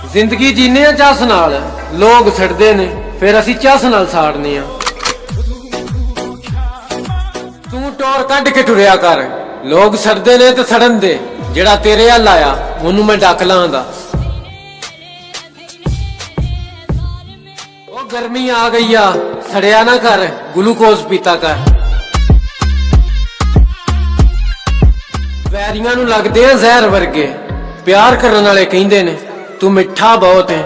ਜ਼ਿੰਦਗੀ ਜੀਨੇ ਆ ਚੱਸ ਨਾਲ, ਲੋਕ ਸੜਦੇ ਨੇ ਫਿਰ ਅਸੀਂ ਚੱਸ ਨਾਲ ਸਾੜਨੇ ਆ। ਤੂੰ ਟੋਰ ਕੱਢ ਕੇ ਟੁਰਿਆ ਕਰ, ਲੋਕ ਸੜਦੇ ਨੇ ਤੇ ਸੜਨ ਦੇ। ਜਿਹੜਾ ਤੇਰੇ ਹੱਲ ਆਇਆ ਉਹਨੂੰ ਮੈਂ ਡੱਕ ਲਾਂਦਾ। ਉਹ ਗਰਮੀ ਆ ਗਈ ਆ, ਸੜਿਆ ਨਾ ਕਰ, ਗਲੂਕੋਜ਼ ਪੀਤਾ ਕਰ। ਵੈਰੀਆਂ ਨੂੰ ਲੱਗਦੇ ਆ ਜ਼ਹਿਰ ਵਰਗੇ, ਪਿਆਰ ਕਰਨ ਵਾਲੇ ਕਹਿੰਦੇ ਨੇ ਤੂੰ ਮਿੱਠਾ ਬਹੁਤ ਹੈ।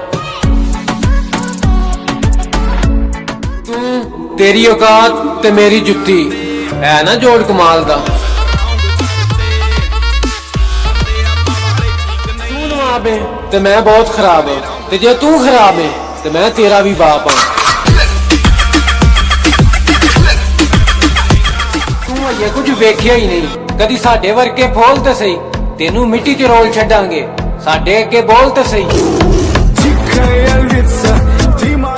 ਤੂੰ ਤੇਰੀ ਔਕਾਤ ਤੇ ਮੇਰੀ ਜੁੱਤੀ ਹੈ ਨਾ ਜੋੜ ਕਮਾਲ ਦਾ। ਤੂੰ ਨਵਾਬ ਹੈ ਤੇ ਮੈਂ ਬਹੁਤ ਖਰਾਬ ਹਾਂ, ਤੇ ਜੇ ਤੂੰ ਖਰਾਬ ਹੈ ਤੇ ਮੈਂ ਤੇਰਾ ਵੀ ਬਾਪ ਹਾਂ। ਤੂੰ ਅਜੇ ਕੁਝ ਵੇਖਿਆ ਹੀ ਨਹੀਂ, ਕਦੀ ਸਾਡੇ ਵਰਗੇ ਫੋਲ ਤੇ ਸਹੀ, ਤੈਨੂੰ ਮਿੱਟੀ 'ਚ ਰੋਲ ਛੱਡਾਂਗੇ, ਸਾਡੇ ਅੱਗੇ ਬੋਲ ਤੇ ਸਹੀ।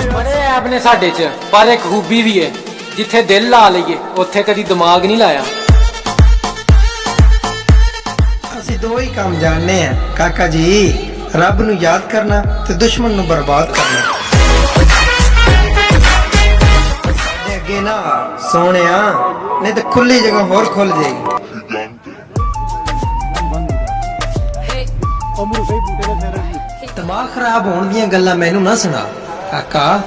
ਬੜੇ ਐਬ ਨੇ ਸਾਡੇ 'ਚ, ਪਰ ਇੱਕ ਖੂਬੀ ਵੀ ਹੈ, ਜਿੱਥੇ ਦਿਲ ਲਾ ਲਈਏ ਉੱਥੇ ਕਦੀ ਦਿਮਾਗ ਨਹੀਂ ਲਾਇਆ। ਅਸੀਂ ਦੋ ਹੀ ਕੰਮ ਜਾਣਦੇ ਆ ਕਾਕਾ ਜੀ, ਰੱਬ ਨੂੰ ਯਾਦ ਕਰਨਾ ਤੇ ਦੁਸ਼ਮਣ ਨੂੰ ਬਰਬਾਦ ਕਰਨਾ। ਸਾਡੇ ਅੱਗੇ ਨਾ ਸੋਹਣਿਆ, ਨਹੀਂ ਤੇ ਖੁੱਲੀ ਜਗ੍ਹਾ ਹੋਰ ਖੁੱਲ ਜਾਏਗੀ। ਦਿਮਾਗ ਖਰਾਬ ਹੋਣ ਦੀਆਂ ਗੱਲਾਂ ਮੈਨੂੰ ਨਾ ਸੁਣਾ ਕਾਕਾ,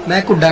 ਮੈਂ ਕੁੱਡਾ